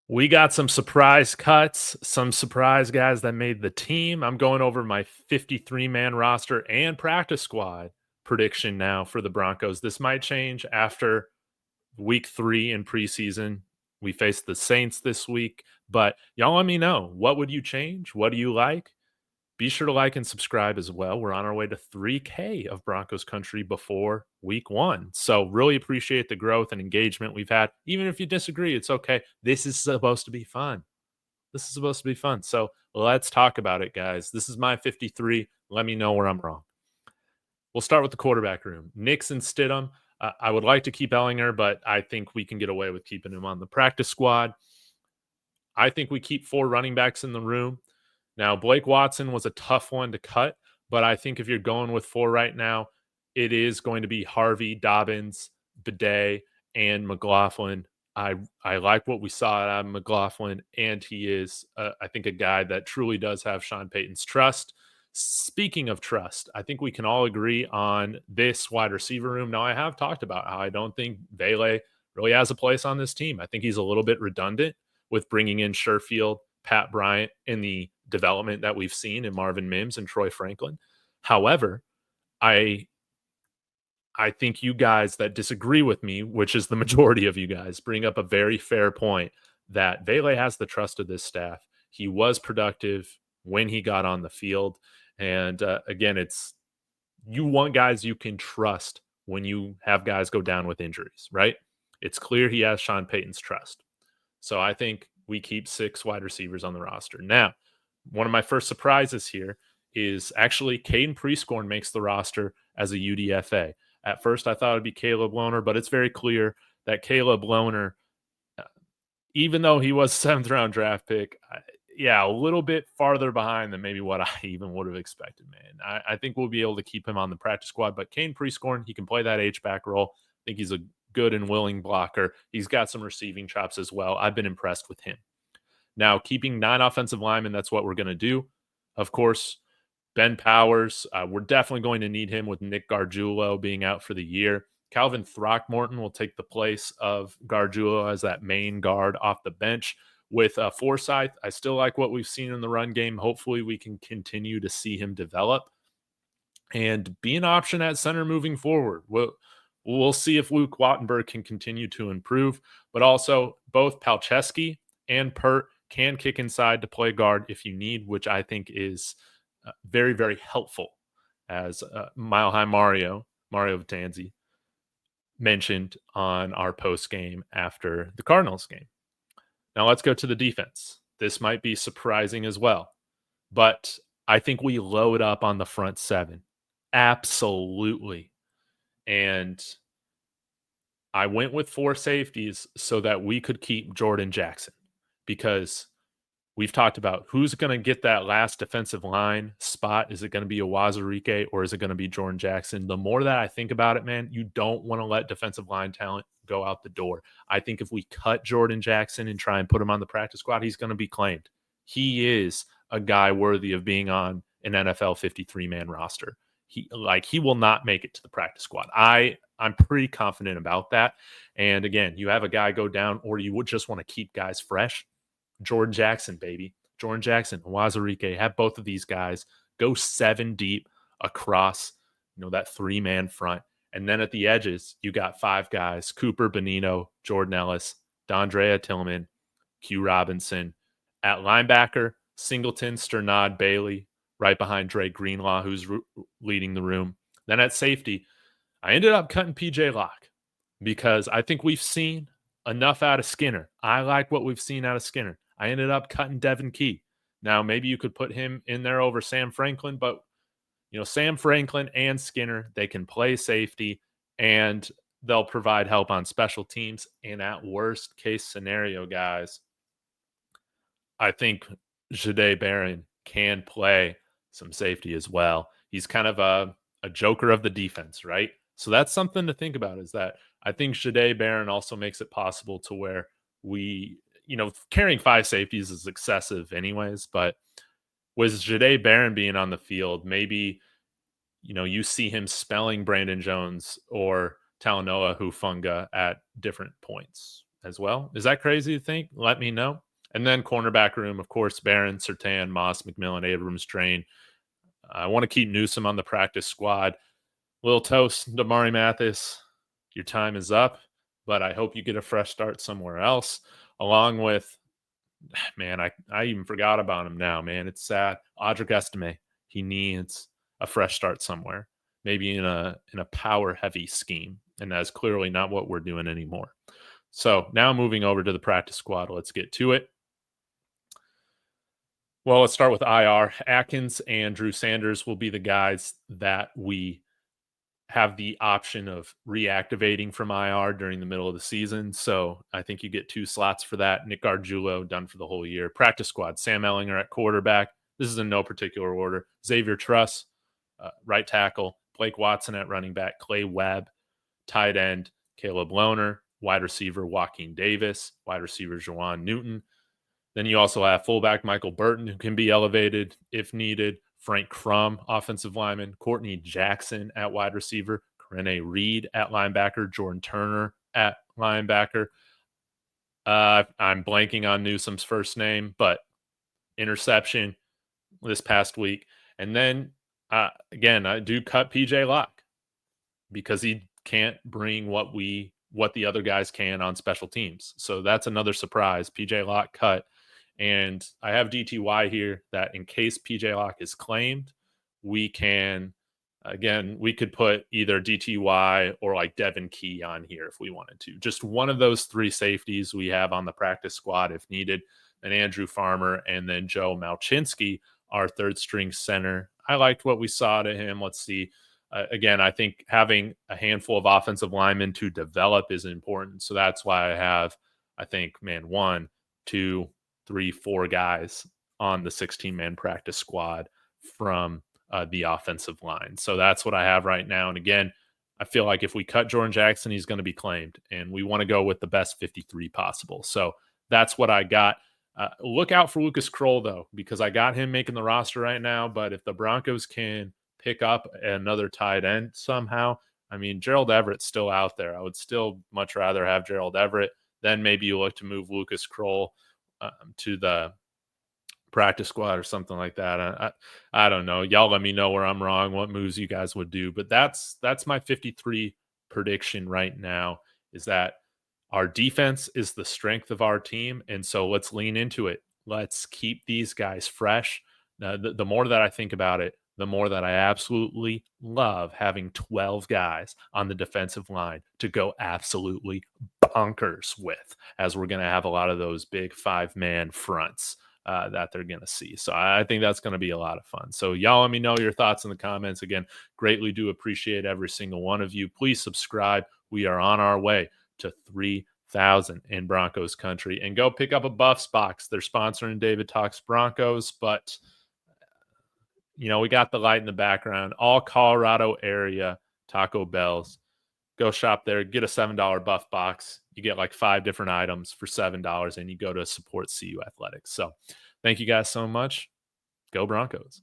We got some surprise cuts, some surprise guys that made the team. I'm going over my 53-man roster and practice squad prediction now for the Broncos. This might change after week 3 in preseason. We face the Saints this week, but y'all let me know. What would you change? What do you like? Be sure to like and subscribe as well. We're on our way to 3K of Broncos country before week 1. So, really appreciate the growth and engagement we've had. Even if you disagree, it's okay. This is supposed to be fun. This is supposed to be fun. So, let's talk about it, guys. This is my 53. Let me know where I'm wrong. We'll start with the quarterback room. Nix and Stidham. I would like to keep Ellinger, but I think we can get away with keeping him on the practice squad. I think we keep 4 running backs in the room. Now, Blake Watson was a tough one to cut, but I think if you're going with 4 right now, it is going to be Harvey, Dobbins, Bidet, and McLaughlin. I like what we saw out of McLaughlin, and he is, I think, a guy that truly does have Sean Payton's trust. Speaking of trust, I think we can all agree on this wide receiver room. Now, I have talked about how I don't think Vele really has a place on this team. I think he's a little bit redundant with bringing in Sherfield, Pat Bryant, and the development that we've seen in Marvin Mims and Troy Franklin. However, I think you guys that disagree with me, which is the majority of you guys, bring up a very fair point that Vele has the trust of this staff. He was productive when he got on the field. And again, it's you want guys you can trust when you have guys go down with injuries, right? It's clear he has Sean Payton's trust. So I think we keep 6 wide receivers on the roster. Now, one of my first surprises here is actually Caden Prieskorn makes the roster as a UDFA. At first, I thought it'd be Caleb Lohner, but it's very clear that Caleb Lohner, uh, even though he was a 7th round draft pick, a little bit farther behind than maybe what I even would have expected, man. I think we'll be able to keep him on the practice squad, but Caden Prieskorn, he can play that H-back role. I think he's a good and willing blocker. He's got some receiving chops as well. I've been impressed with him. Now, keeping 9 offensive linemen, that's what we're going to do. Of course, Ben Powers, we're definitely going to need him with Nick Garguilo being out for the year. Calvin Throckmorton will take the place of Garguilo as that main guard off the bench. With Forsyth, I still like what we've seen in the run game. Hopefully, we can continue to see him develop and be an option at center moving forward. We'll see if Luke Wattenberg can continue to improve, but also both Palczewski and Pert can kick inside to play guard if you need, which I think is very, very helpful. As Mile High Mario Vitanzi, mentioned on our post game after the Cardinals game. Now let's go to the defense. This might be surprising as well, but I think we load up on the front 7. Absolutely. And I went with 4 safeties so that we could keep Jordan Jackson, because we've talked about who's going to get that last defensive line spot. Is it going to be Awazurike or is it going to be Jordan Jackson? The more that I think about it, man, you don't want to let defensive line talent go out the door. I think if we cut Jordan Jackson and try and put him on the practice squad, he's going to be claimed. He is a guy worthy of being on an NFL 53-man roster. He will not make it to the practice squad. I'm pretty confident about that. And again, you have a guy go down, or you would just want to keep guys fresh. Jordan Jackson, baby. Jordan Jackson, Awazurike, have both of these guys go 7 deep across, that 3-man front. And then at the edges, you got 5 guys: Cooper Bonino, Jordan Ellis, Dondrea Tillman, Q Robinson. At linebacker, Singleton, Sternad, Bailey, right behind Dre Greenlaw, who's leading the room. Then at safety, I ended up cutting PJ Locke because I think we've seen enough out of Skinner. I like what we've seen out of Skinner. I ended up cutting Devin Key. Now, maybe you could put him in there over Sam Franklin, but Sam Franklin and Skinner, they can play safety and they'll provide help on special teams. And at worst case scenario, guys, I think Jahdae Barron can play some safety as well. He's kind of a joker of the defense, right? So that's something to think about, is that I think Jahdae Barron also makes it possible to where we, carrying 5 safeties is excessive anyways, but with Jahdae Barron being on the field, maybe, you see him spelling Brandon Jones or Talanoa Hufanga at different points. as well. Is that crazy to think? Let me know. And then cornerback room, of course, Barron, Surtain, Moss, McMillan, Abrams, Train. I want to keep Newsome on the practice squad. Little toast, Damari Mathis. Your time is up, but I hope you get a fresh start somewhere else. Along with, man, I even forgot about him now, man. It's sad. Audric Estime. He needs a fresh start somewhere, maybe in a power heavy scheme, and that's clearly not what we're doing anymore. So now moving over to the practice squad, let's get to it. Well, let's start with IR. Atkins and Drew Sanders will be the guys that we have the option of reactivating from IR during the middle of the season. So I think you get 2 slots for that. Nick Garguilo done for the whole year. Practice squad, Sam Ehlinger at quarterback. This is in no particular order. Xavier Truss, right tackle. Blake Watson at running back. Clay Webb, tight end. Caleb Lohner, wide receiver. Joaquin Davis, wide receiver. Juwan Newton. Then you also have fullback Michael Burton, who can be elevated if needed. Frank Crum, offensive lineman. Courtney Jackson at wide receiver. Corene Reed at linebacker. Jordan Turner at linebacker. I'm blanking on Newsome's first name, but interception this past week. And then, again, I do cut PJ Locke because he can't bring what the other guys can on special teams. So that's another surprise. PJ Locke cut. And I have DTY here that in case PJ Locke is claimed, we can, again, we could put either DTY or like Devin Key on here if we wanted to. Just one of those 3 safeties we have on the practice squad if needed. And Andrew Farmer and then Joe Malchinski, our 3rd string center. I liked what we saw to him. Let's see. Again, I think having a handful of offensive linemen to develop is important. So that's why I think, 1, 2, 3, 4 guys on the 16-man practice squad from the offensive line. So that's what I have right now. And again, I feel like if we cut Jordan Jackson, he's going to be claimed. And we want to go with the best 53 possible. So that's what I got. Look out for Lucas Kroll, though, because I got him making the roster right now. But if the Broncos can pick up another tight end somehow, I mean, Gerald Everett's still out there. I would still much rather have Gerald Everett. Then maybe you look to move Lucas Kroll to the practice squad or something like that. I don't know. Y'all let me know where I'm wrong, what moves you guys would do. But that's my 53 prediction right now, is that our defense is the strength of our team. And so let's lean into it. Let's keep these guys fresh. The more that I think about it, the more that I absolutely love having 12 guys on the defensive line to go absolutely bonkers with, as we're going to have a lot of those big 5-man fronts that they're going to see. So I think that's going to be a lot of fun. So y'all let me know your thoughts in the comments. Again, greatly do appreciate every single one of you. Please subscribe. We are on our way to 3,000 in Broncos country. And go pick up a Buffs box. They're sponsoring David Talks Broncos, but we got the light in the background. All Colorado area Taco Bells. Go shop there. Get a $7 buff box. You get like 5 different items for $7, and you go to support CU Athletics. So thank you guys so much. Go Broncos.